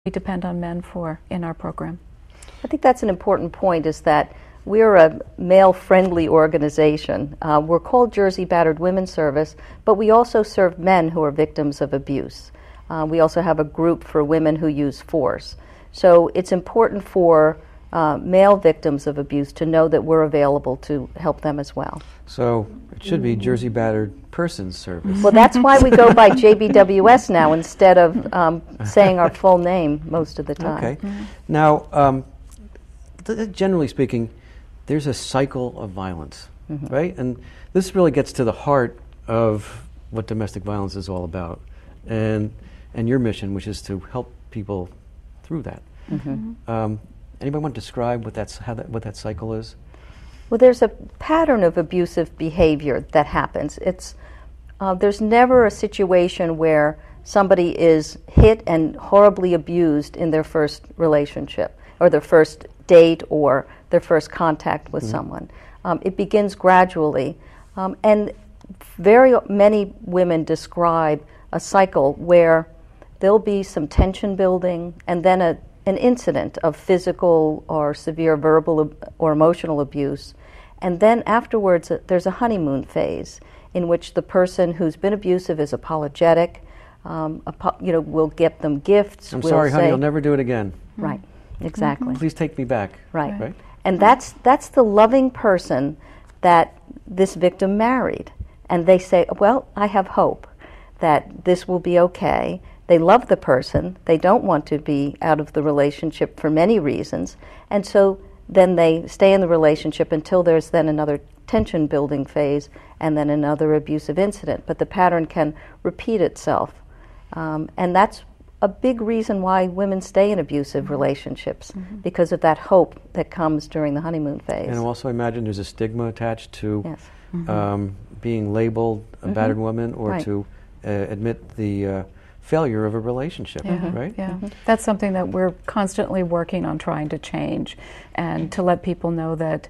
we depend on men for in our program. I think that's an important point, is that we're a male-friendly organization. We're called Jersey Battered Women's Service, but we also serve men who are victims of abuse. We also have a group for women who use force. So it's important for male victims of abuse to know that we're available to help them as well. So it should be Jersey Battered Persons Service. Well, that's why we go by JBWS now instead of saying our full name most of the time. Okay. Now, generally speaking, there's a cycle of violence, right? And this really gets to the heart of what domestic violence is all about, and your mission, which is to help people through that. Anybody want to describe what that cycle is? Well, there's a pattern of abusive behavior that happens. There's never a situation where somebody is hit and horribly abused in their first relationship, or their first date, or their first contact with someone. It begins gradually, and very many women describe a cycle where there'll be some tension building, and then an incident of physical or severe verbal or emotional abuse, and then afterwards there's a honeymoon phase in which the person who's been abusive is apologetic, will get them gifts. I'm sorry, honey, I'll never do it again. Right, exactly. Please take me back. Right. And that's the loving person that this victim married. And they say, well, I have hope that this will be okay. They love the person. They don't want to be out of the relationship for many reasons. And so then they stay in the relationship until there's then another tension building phase and then another abusive incident. But the pattern can repeat itself. And that's a big reason why women stay in abusive relationships, because of that hope that comes during the honeymoon phase. And also imagine there's a stigma attached to being labeled a battered woman, or to admit the failure of a relationship, right? Yeah, that's something that we're constantly working on trying to change, and to let people know that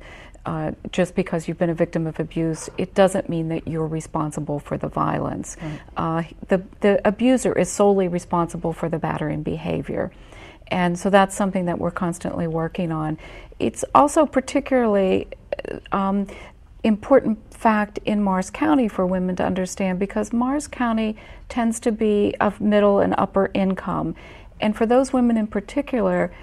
just because you've been a victim of abuse, it doesn't mean that you're responsible for the violence. The abuser is solely responsible for the battering behavior. And so that's something that we're constantly working on. It's also particularly important fact in Morris County for women to understand, because Morris County tends to be of middle and upper income. And for those women in particular,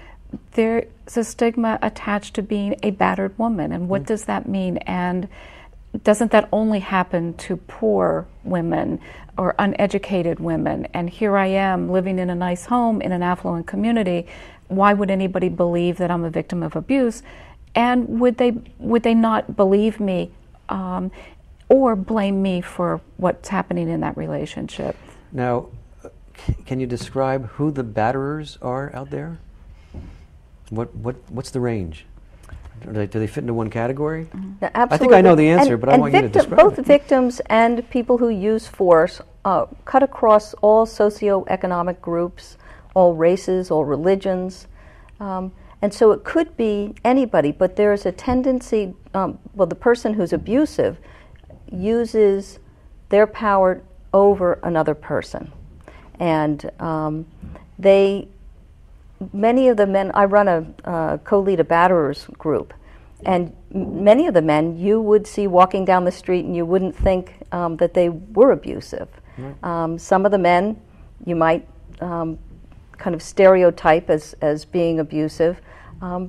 there's a stigma attached to being a battered woman. And what does that mean? And doesn't that only happen to poor women or uneducated women? And here I am living in a nice home in an affluent community. Why would anybody believe that I'm a victim of abuse? And would they not believe me or blame me for what's happening in that relationship? Now, can you describe who the batterers are out there? What's the range? Do they fit into one category? Absolutely. I think I know the answer, but I want you to describe both it. Victims and people who use force cut across all socioeconomic groups, all races, all religions. And so it could be anybody, but there's a tendency, the person who's abusive uses their power over another person. And many of the men, I run a co-lead a batterers group, and many of the men you would see walking down the street and you wouldn't think that they were abusive. Some of the men you might kind of stereotype as being abusive,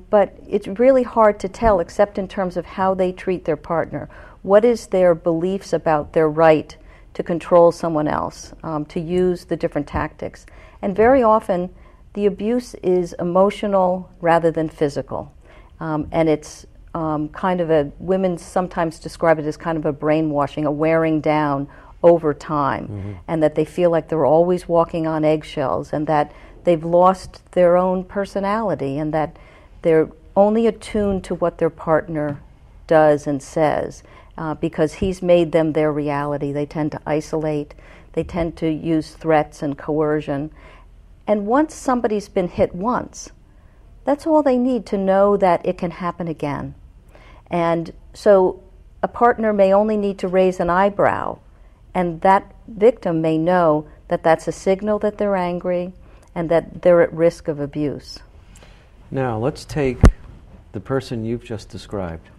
but it's really hard to tell except in terms of how they treat their partner. What is their beliefs about their right to control someone else, to use the different tactics. And very often the abuse is emotional rather than physical. And it's women sometimes describe it as kind of a brainwashing, a wearing down over time, and that they feel like they're always walking on eggshells, and that they've lost their own personality, and that they're only attuned to what their partner does and says, because he's made them their reality. They tend to isolate, they tend to use threats and coercion. And once somebody's been hit once, that's all they need to know that it can happen again. And so a partner may only need to raise an eyebrow, and that victim may know that that's a signal that they're angry, and that they're at risk of abuse. Now, let's take the person you've just described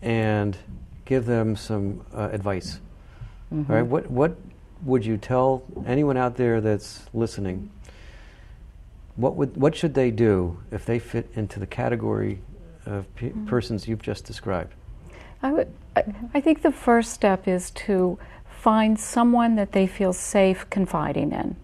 and give them some advice. All right, what would you tell anyone out there that's listening? What should they do if they fit into the category of persons you've just described? I think the first step is to find someone that they feel safe confiding in.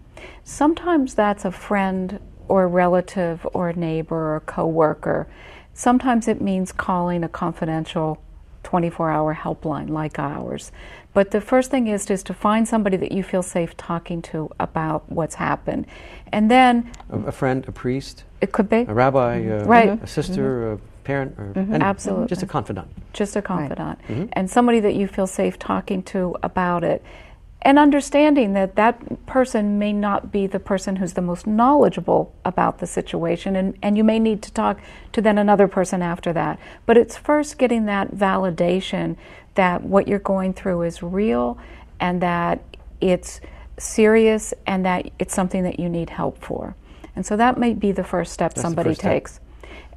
Sometimes that's a friend or a relative or a neighbor or a coworker. Sometimes it means calling a confidential 24-hour helpline like ours. But the first thing is to find somebody that you feel safe talking to about what's happened. And then A friend, a priest, it could be a rabbi, right. a sister, a parent, or Absolutely. just a confidant. Just a confidant. Right. And somebody that you feel safe talking to about it. And understanding that that person may not be the person who's the most knowledgeable about the situation, and you may need to talk to then another person after that. But it's first getting that validation that what you're going through is real and that it's serious and that it's something that you need help for. And so that may be the first step somebody takes.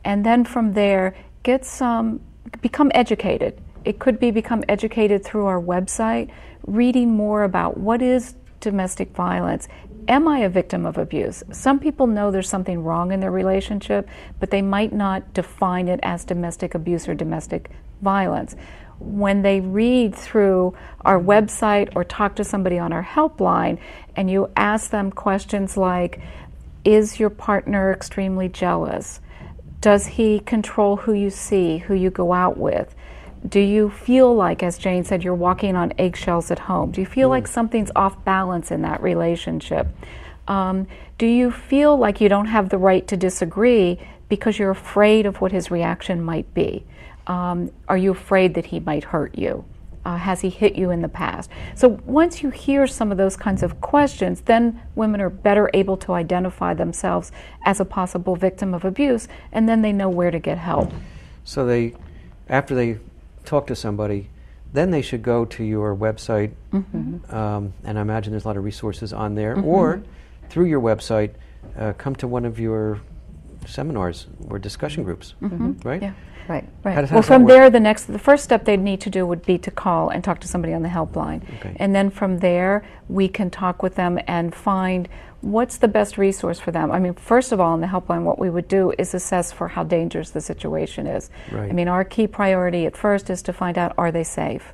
And then from there, become educated. It could be become educated through our website, reading more about what is domestic violence. Am I a victim of abuse? Some people know there's something wrong in their relationship, but they might not define it as domestic abuse or domestic violence. When they read through our website or talk to somebody on our helpline, and you ask them questions like, is your partner extremely jealous? Does he control who you see, who you go out with? Do you feel like, as Jane said, you're walking on eggshells at home? Do you feel like something's off balance in that relationship? Do you feel like you don't have the right to disagree because you're afraid of what his reaction might be? Are you afraid that he might hurt you? Has he hit you in the past? So once you hear some of those kinds of questions, then women are better able to identify themselves as a possible victim of abuse, and then they know where to get help. So after they talk to somebody, then they should go to your website, and I imagine there's a lot of resources on there, or through your website, come to one of your seminars or discussion groups, right? Yeah. Right. Right. Well, from there, the first step they'd need to do would be to call and talk to somebody on the helpline. Okay. And then from there, we can talk with them and find what's the best resource for them. I mean, first of all, on the helpline, what we would do is assess for how dangerous the situation is. Right. I mean, our key priority at first is to find out, are they safe?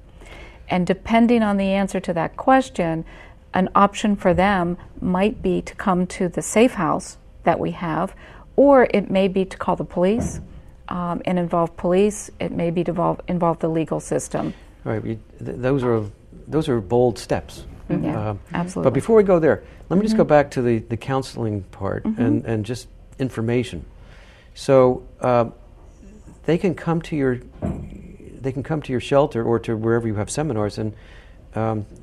And depending on the answer to that question, an option for them might be to come to the safe house that we have, or it may be to call the police. And involve police. It may be to involve the legal system. Right. Those are bold steps. Yeah, absolutely. But before we go there, let me just go back to the counseling part and just information. So they can come to your shelter or to wherever you have seminars and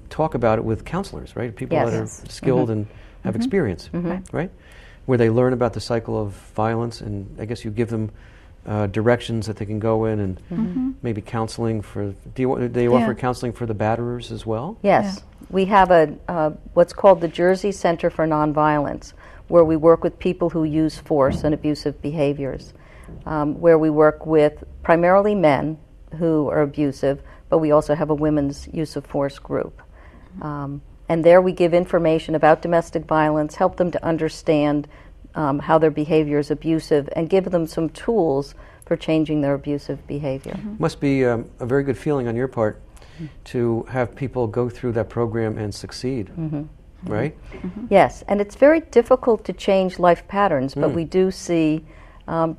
talk about it with counselors, right? People that are skilled and have experience, right? Where they learn about the cycle of violence, and I guess you give them directions that they can go in and maybe counseling for. Do they offer counseling for the batterers as well? Yes, we have what's called the Jersey Center for Nonviolence, where we work with people who use force and abusive behaviors. Where we work with primarily men who are abusive, but we also have a women's use of force group. And there we give information about domestic violence, help them to understand how their behavior is abusive, and give them some tools for changing their abusive behavior. Must be a very good feeling on your part to have people go through that program and succeed, right? Yes, and it's very difficult to change life patterns, but we do see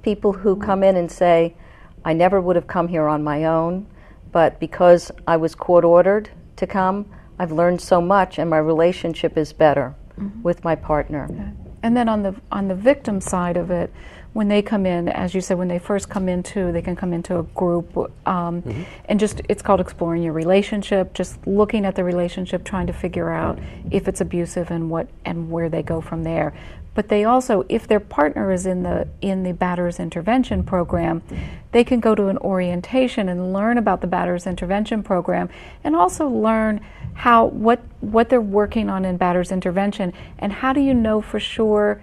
people who come in and say, I never would have come here on my own, but because I was court-ordered to come, I've learned so much and my relationship is better with my partner. Okay. And then on the victim side of it, when they come in, as you said, when they first come into, they can come into a group, and just, it's called Exploring Your Relationship, just looking at the relationship, trying to figure out if it's abusive and where they go from there. but they also, if their partner is in the batterers intervention program, they can go to an orientation and learn about the batterers intervention program, and also learn what they're working on in batterers intervention, and how do you know for sure